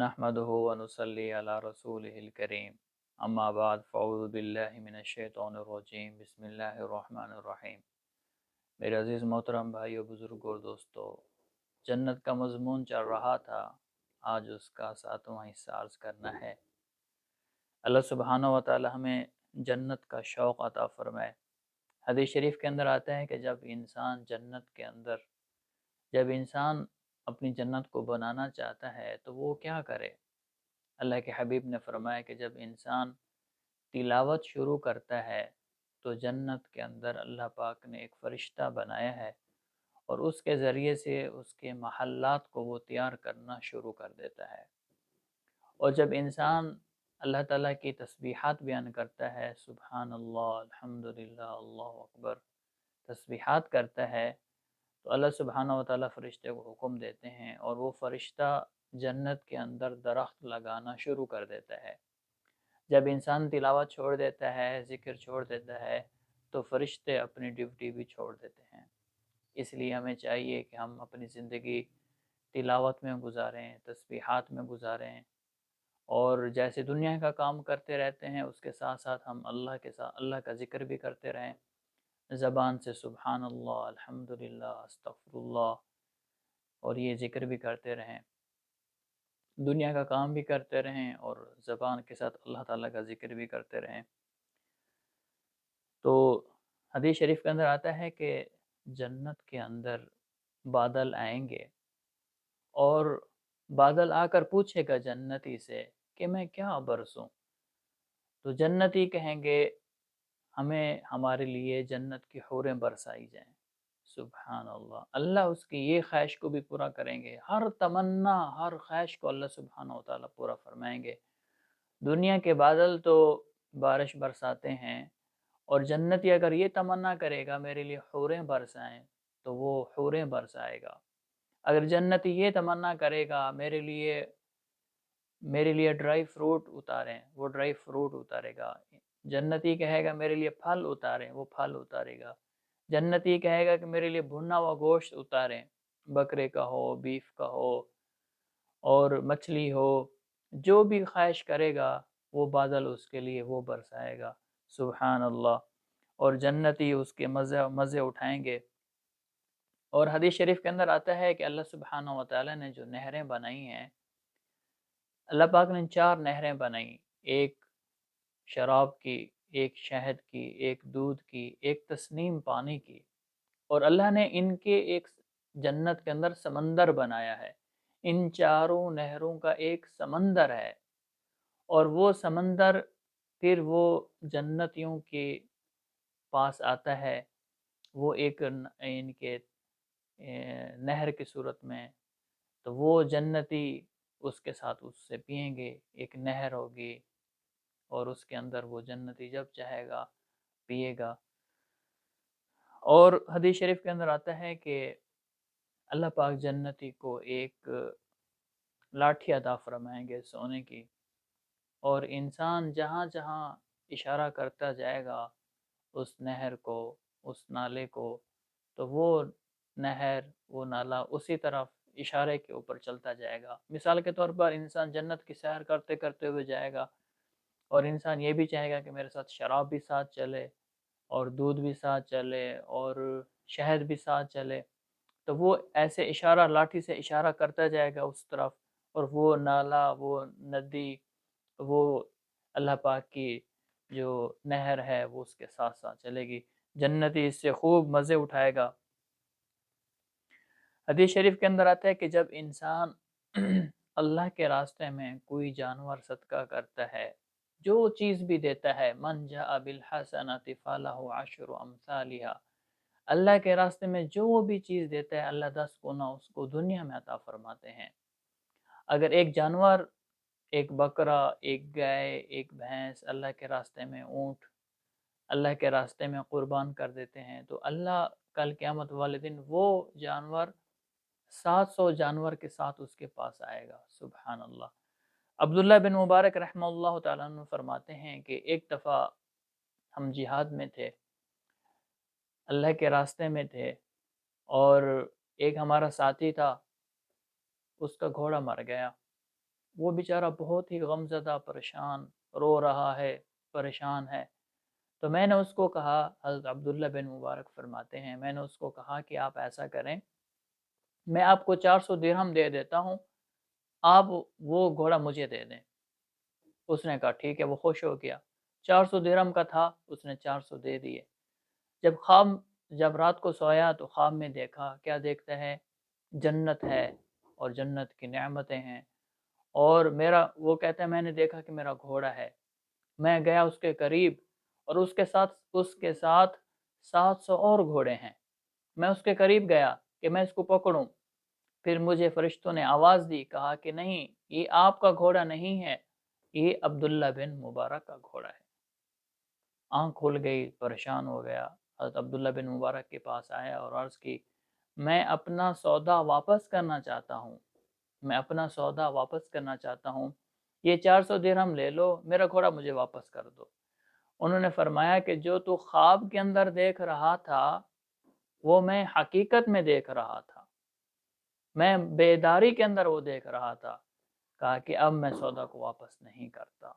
نحمده ونصلي على رسوله الكريم اما بعد فاعوذ باللہ من الشیطان الرجیم بسم اللہ الرحمن الرحیم۔ میرے عزیز محترم بھائیو، بزرگوں اور دوستو، جنت کا مضمون چل رہا تھا، آج اس کا 7واں حصہ عرض کرنا ہے۔ اللہ سبحانہ و تعالی ہمیں جنت کا شوق عطا فرمائے۔ حدیث شریف کے اندر آتا ہے کہ جب انسان اپنی جنت کو بنانا چاہتا ہے تو وہ کیا کرے؟ اللہ کے حبیب نے فرمایا کہ جب انسان تلاوت شروع کرتا ہے تو جنت کے اندر اللہ پاک نے ایک فرشتہ بنایا ہے اور اس کے ذریعے سے اس کے محلات کو وہ تیار کرنا شروع کر دیتا ہے۔ اور جب انسان اللہ تعالیٰ کی تسبیحات بیان کرتا ہے، سبحان اللہ، الحمدللہ، اللہ اکبر، تسبیحات کرتا ہے، تو اللہ سبحانہ و تعالیٰ فرشتے کو حکم دیتے ہیں اور وہ فرشتہ جنت کے اندر درخت لگانا شروع کر دیتا ہے۔ جب انسان تلاوت چھوڑ دیتا ہے، ذکر چھوڑ دیتا ہے، تو فرشتے اپنی ڈیوٹی بھی چھوڑ دیتے ہیں۔ اس لیے ہمیں چاہیے کہ ہم اپنی زندگی تلاوت میں گزاریں، تسبیحات میں گزاریں، اور جیسے دنیا کا کام کرتے رہتے ہیں اس کے ساتھ ساتھ ہم اللہ کا ذکر بھی کرتے رہیں، زبان سے سبحان اللہ، الحمدللہ، استغفر اللہ، اور یہ ذکر بھی کرتے رہیں، دنیا کا کام بھی کرتے رہیں اور زبان کے ساتھ اللہ تعالیٰ کا ذکر بھی کرتے رہیں۔ تو حدیث شریف کے اندر آتا ہے کہ جنت کے اندر بادل آئیں گے اور بادل آ کر پوچھے گا جنتی سے کہ میں کیا برسوں؟ تو جنتی کہیں گے ہمیں ہمارے لیے جنت کی حوریں برسائی جائیں۔ سبحان اللہ، اللہ اس کی یہ خواہش کو بھی پورا کریں گے، ہر تمنا، ہر خواہش کو اللہ سبحانہ و تعالیٰ پورا فرمائیں گے۔ دنیا کے بادل تو بارش برساتے ہیں، اور جنتی اگر یہ تمنا کرے گا میرے لیے حوریں برسائیں تو وہ حوریں برسائے گا۔ اگر جنتی یہ تمنا کرے گا میرے لیے ڈرائی فروٹ اتاریں، وہ ڈرائی فروٹ اتارے گا۔ جنتی کہے گا میرے لیے پھل اتاریں، وہ پھل اتارے گا۔ جنتی کہے گا کہ میرے لیے بھنا ہوا گوشت اتاریں، بکرے کا ہو، بیف کا ہو، اور مچھلی ہو، جو بھی خواہش کرے گا وہ بادل اس کے لیے وہ برسائے گا۔ سبحان اللہ، اور جنتی اس کے مزے اٹھائیں گے۔ اور حدیث شریف کے اندر آتا ہے کہ اللہ سبحانہ و تعالی نے جو نہریں بنائی ہیں، اللہ پاک نے 4 نہریں بنائیں، ایک شراب کی، ایک شہد کی، ایک دودھ کی، ایک تسنیم پانی کی، اور اللہ نے ان کے ایک جنت کے اندر سمندر بنایا ہے۔ ان چاروں نہروں کا ایک سمندر ہے، اور وہ سمندر پھر وہ جنتیوں کے پاس آتا ہے، وہ ایک ان کے نہر کی صورت میں، تو وہ جنتی اس کے ساتھ اس سے پئیں گے، ایک نہر ہوگی، اور اس کے اندر وہ جنتی جب چاہے گا پیے گا۔ اور حدیث شریف کے اندر آتا ہے کہ اللہ پاک جنتی کو ایک لاٹھی عطا فرمائیں گے سونے کی، اور انسان جہاں جہاں اشارہ کرتا جائے گا اس نہر کو، اس نالے کو، تو وہ نہر، وہ نالا اسی طرف اشارے کے اوپر چلتا جائے گا۔ مثال کے طور پر انسان جنت کی سیر کرتے کرتے ہوئے جائے گا، اور انسان یہ بھی چاہے گا کہ میرے ساتھ شراب بھی ساتھ چلے، اور دودھ بھی ساتھ چلے، اور شہد بھی ساتھ چلے، تو وہ ایسے اشارہ، لاٹھی سے اشارہ کرتا جائے گا اس طرف، اور وہ نالا، وہ ندی، وہ اللہ پاک کی جو نہر ہے وہ اس کے ساتھ ساتھ چلے گی۔ جنتی اس سے خوب مزے اٹھائے گا۔ حدیث شریف کے اندر آتا ہے کہ جب انسان اللہ کے راستے میں کوئی جانور صدقہ کرتا ہے، جو چیز بھی دیتا ہے، من جاء بالحسنۃ فلہ عشر امثالھا، اللہ کے راستے میں جو بھی چیز دیتا ہے اللہ 10 گنا اس کو دنیا میں عطا فرماتے ہیں۔ اگر ایک جانور، ایک بکرا، ایک گائے، ایک بھینس اللہ کے راستے میں، اونٹ اللہ کے راستے میں قربان کر دیتے ہیں، تو اللہ کل قیامت والے دن وہ جانور 700 جانور کے ساتھ اس کے پاس آئے گا۔ سبحان اللہ۔ عبداللہ بن مبارک رحمہ اللہ تعالیٰ عنہ فرماتے ہیں کہ ایک دفعہ ہم جہاد میں تھے، اللہ کے راستے میں تھے، اور ایک ہمارا ساتھی تھا، اس کا گھوڑا مر گیا، وہ بیچارہ بہت ہی غمزدہ، پریشان، رو رہا ہے، پریشان ہے۔ تو میں نے اس کو کہا، حضرت عبداللہ بن مبارک فرماتے ہیں، میں نے اس کو کہا کہ آپ ایسا کریں، میں آپ کو 400 درہم دے دیتا ہوں، آپ وہ گھوڑا مجھے دے دیں۔ اس نے کہا ٹھیک ہے، وہ خوش ہو گیا۔ 400 درہم کا تھا، اس نے 400 دے دیے۔ جب رات کو سویا تو خواب میں دیکھا، کیا دیکھتا ہے؟ جنت ہے اور جنت کی نعمتیں ہیں، اور وہ کہتا ہے میں نے دیکھا کہ میرا گھوڑا ہے، میں گیا اس کے قریب، اور اس کے ساتھ 700 اور گھوڑے ہیں۔ میں اس کے قریب گیا کہ میں اس کو پکڑوں، پھر مجھے فرشتوں نے آواز دی، کہا کہ نہیں، یہ آپ کا گھوڑا نہیں ہے، یہ عبداللہ بن مبارک کا گھوڑا ہے۔ آنکھ کھل گئی، پریشان ہو گیا، حضرت عبداللہ بن مبارک کے پاس آیا اور عرض کی، میں اپنا سودا واپس کرنا چاہتا ہوں، میں اپنا سودا واپس کرنا چاہتا ہوں، یہ 400 درہم لے لو، میرا گھوڑا مجھے واپس کر دو۔ انہوں نے فرمایا کہ جو تو خواب کے اندر دیکھ رہا تھا وہ میں حقیقت میں دیکھ رہا تھا، میں بیداری کے اندر وہ دیکھ رہا تھا۔ کہا کہ اب میں سودا کو واپس نہیں کرتا۔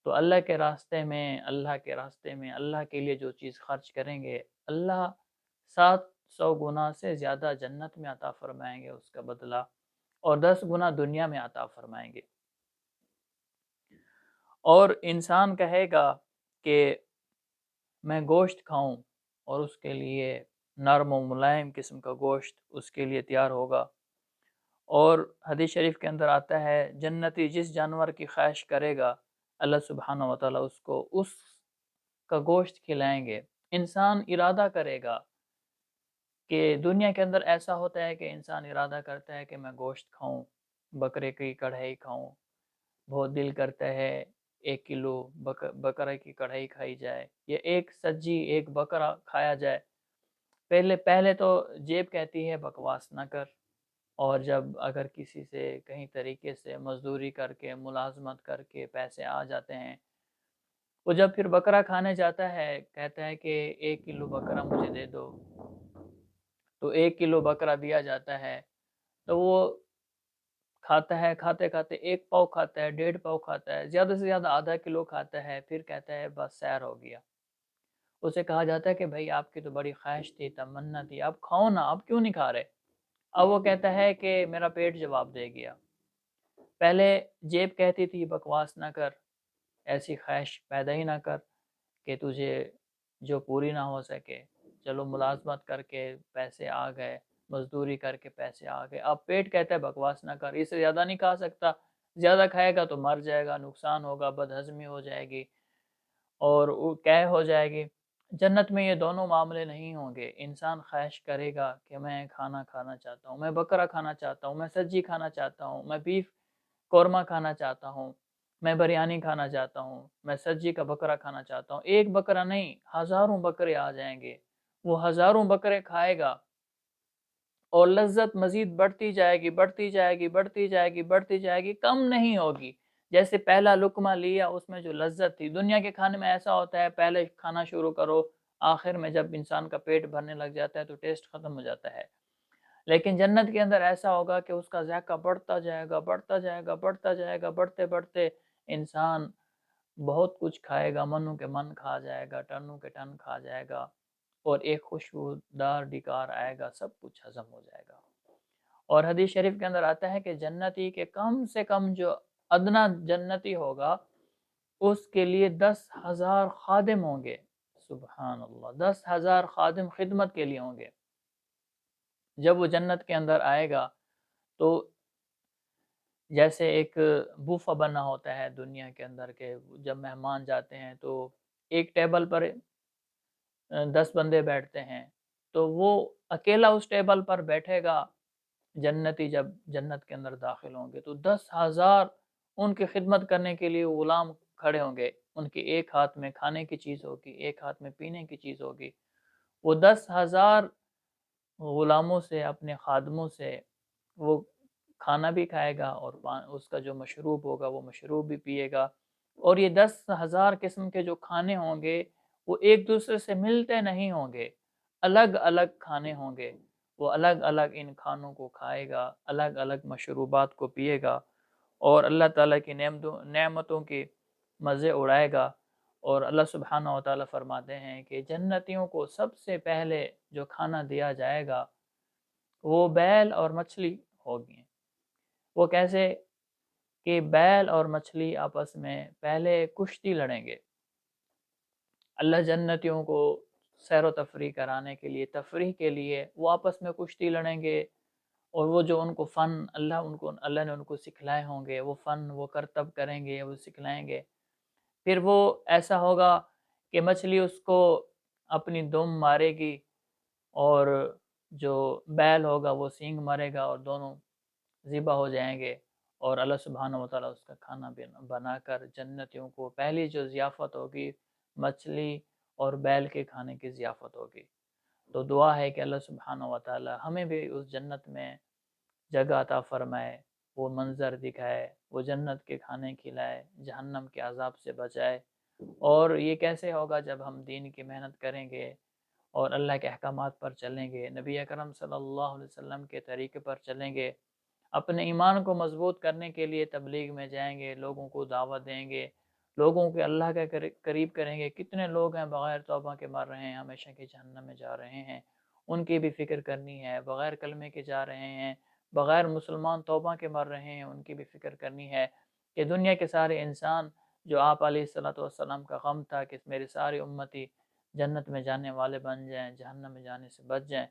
تو اللہ کے راستے میں، اللہ کے لیے جو چیز خرچ کریں گے، اللہ 700 گنا سے زیادہ جنت میں عطا فرمائیں گے اس کا بدلہ، اور 10 گنا دنیا میں عطا فرمائیں گے۔ اور انسان کہے گا کہ میں گوشت کھاؤں، اور اس کے لیے نرم و ملائم قسم کا گوشت اس کے لیے تیار ہوگا۔ اور حدیث شریف کے اندر آتا ہے، جنتی جس جانور کی خواہش کرے گا اللہ سبحانہ و تعالیٰ اس کو اس کا گوشت کھلائیں گے۔ انسان ارادہ کرے گا کہ دنیا کے اندر ایسا ہوتا ہے کہ انسان ارادہ کرتا ہے کہ میں گوشت کھاؤں، بکرے کی کڑھائی کھاؤں، بہت دل کرتا ہے 1 کلو بکرے کی کڑھائی کھائی جائے، یا ایک سجی ایک بکرا کھایا جائے۔ پہلے تو جیب کہتی ہے بکواس نہ کر، اور جب اگر کسی سے کہیں طریقے سے مزدوری کر کے، ملازمت کر کے پیسے آ جاتے ہیں، وہ جب پھر بکرا کھانے جاتا ہے، کہتا ہے کہ 1 کلو بکرا مجھے دے دو، تو 1 کلو بکرا دیا جاتا ہے، تو وہ کھاتا ہے، کھاتے کھاتے 1 پاؤ کھاتا ہے، 1.5 پاؤ کھاتا ہے، زیادہ سے زیادہ آدھا کلو کھاتا ہے، پھر کہتا ہے بس سیر ہو گیا۔ اسے کہا جاتا ہے کہ بھائی آپ کی تو بڑی خواہش تھی، تمنا تھی، آپ کھاؤ نا، آپ کیوں نہیں کھا رہے؟ اب وہ کہتا ہے کہ میرا پیٹ جواب دے گیا۔ پہلے جیب کہتی تھی بکواس نہ کر، ایسی خواہش پیدا ہی نہ کر کہ تجھے جو پوری نہ ہو سکے، چلو ملازمت کر کے پیسے آ گئے، مزدوری کر کے پیسے آ گئے، اب پیٹ کہتا ہے بکواس نہ کر، اس سے زیادہ نہیں کھا سکتا، زیادہ کھائے گا تو مر جائے گا، نقصان ہوگا، بد ہضمی ہو جائے گی اور وہ قے ہو جائے گی۔ جنت میں یہ دونوں معاملے نہیں ہوں گے۔ انسان خواہش کرے گا کہ میں کھانا کھانا چاہتا ہوں، میں بکرا کھانا چاہتا ہوں، میں سجی کھانا چاہتا ہوں، میں بیف قورمہ کھانا چاہتا ہوں، میں بریانی کھانا چاہتا ہوں، میں سجی کا بکرا کھانا چاہتا ہوں۔ ایک بکرا نہیں، ہزاروں بکرے آ جائیں گے، وہ ہزاروں بکرے کھائے گا، اور لذت مزید بڑھتی جائے گی، بڑھتی جائے گی، بڑھتی جائے گی، بڑھتی جائے گی، کم نہیں ہوگی۔ جیسے پہلا لقمہ لیا، اس میں جو لذت تھی، دنیا کے کھانے میں ایسا ہوتا ہے، پہلے کھانا شروع کرو، آخر میں جب انسان کا پیٹ بھرنے لگ جاتا ہے تو ٹیسٹ ختم ہو جاتا ہے۔ لیکن جنت کے اندر ایسا ہوگا کہ اس کا ذائقہ بڑھتا جائے گا، بڑھتا جائے گا، بڑھتا جائے گا، بڑھتے بڑھتے انسان بہت کچھ کھائے گا، منوں کے من کھا جائے گا، ٹنوں کے ٹن کھا جائے گا، اور ایک خوشبودار ڈکار آئے گا، سب کچھ ہضم ہو جائے گا۔ اور حدیث شریف کے اندر آتا ہے کہ جنتی کے کم سے کم جو ادنا جنتی ہوگا، اس کے لیے 10,000 خادم ہوں گے۔ سبحان اللہ، 10,000 خادم خدمت کے لیے ہوں گے۔ جب وہ جنت کے اندر آئے گا تو جیسے ایک بوفہ بنا ہوتا ہے دنیا کے اندر کے، جب مہمان جاتے ہیں تو ایک ٹیبل پر 10 بندے بیٹھتے ہیں، تو وہ اکیلا اس ٹیبل پر بیٹھے گا۔ جنتی جب جنت کے اندر داخل ہوں گے تو 10,000 ان کی خدمت کرنے کے لیے غلام کھڑے ہوں گے، ان کے ایک ہاتھ میں کھانے کی چیز ہوگی، ایک ہاتھ میں پینے کی چیز ہوگی۔ وہ 10,000 غلاموں سے، اپنے خادموں سے وہ کھانا بھی کھائے گا، اور اس کا جو مشروب ہوگا وہ مشروب بھی پیے گا۔ اور یہ 10,000 قسم کے جو کھانے ہوں گے وہ ایک دوسرے سے ملتے نہیں ہوں گے، الگ الگ کھانے ہوں گے، وہ الگ الگ ان کھانوں کو کھائے گا، الگ الگ مشروبات کو پیے گا، اور اللہ تعالیٰ کی نعمتوں کے مزے اڑائے گا۔ اور اللہ سبحانہ و تعالیٰ فرماتے ہیں کہ جنتیوں کو سب سے پہلے جو کھانا دیا جائے گا وہ بیل اور مچھلی ہوگی۔ وہ کیسے؟ کہ بیل اور مچھلی آپس میں پہلے کشتی لڑیں گے۔ اللہ جنتیوں کو سیر و تفریح کرانے کے لیے، تفریح کے لیے وہ آپس میں کشتی لڑیں گے، اور وہ جو ان کو فن اللہ نے ان کو سکھلائے ہوں گے، وہ فن وہ کرتب کریں گے، وہ سکھلائیں گے۔ پھر وہ ایسا ہوگا کہ مچھلی اس کو اپنی دم مارے گی، اور جو بیل ہوگا وہ سینگ مارے گا، اور دونوں ذبح ہو جائیں گے، اور اللہ سبحانہ و تعالیٰ اس کا کھانا بنا کر جنتیوں کو پہلی جو ضیافت ہوگی مچھلی اور بیل کے کھانے کی ضیافت ہوگی۔ تو دعا ہے کہ اللہ سبحانہ و تعالیٰ ہمیں بھی اس جنت میں جگہ عطا فرمائے، وہ منظر دکھائے، وہ جنت کے کھانے کھلائے، جہنم کے عذاب سے بچائے۔ اور یہ کیسے ہوگا؟ جب ہم دین کی محنت کریں گے اور اللہ کے احکامات پر چلیں گے، نبی اکرم صلی اللہ علیہ وسلم کے طریقے پر چلیں گے، اپنے ایمان کو مضبوط کرنے کے لیے تبلیغ میں جائیں گے، لوگوں کو دعوت دیں گے، لوگوں کے اللہ کے قریب کریں گے۔ کتنے لوگ ہیں بغیر توبہ کے مر رہے ہیں، ہمیشہ کی جہنم میں جا رہے ہیں، ان کی بھی فکر کرنی ہے۔ بغیر کلمے کے جا رہے ہیں، بغیر مسلمان توبہ کے مر رہے ہیں، ان کی بھی فکر کرنی ہے کہ دنیا کے سارے انسان جو آپ علیہ الصلوۃ والسلام کا غم تھا کہ میری ساری امتی جنت میں جانے والے بن جائیں، جہنم میں جانے سے بچ جائیں،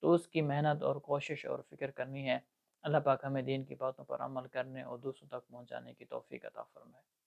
تو اس کی محنت اور کوشش اور فکر کرنی ہے۔ اللہ پاک ہمیں دین کی باتوں پر عمل کرنے اور دوسروں تک پہنچانے کی توفیق عطا فرمائے۔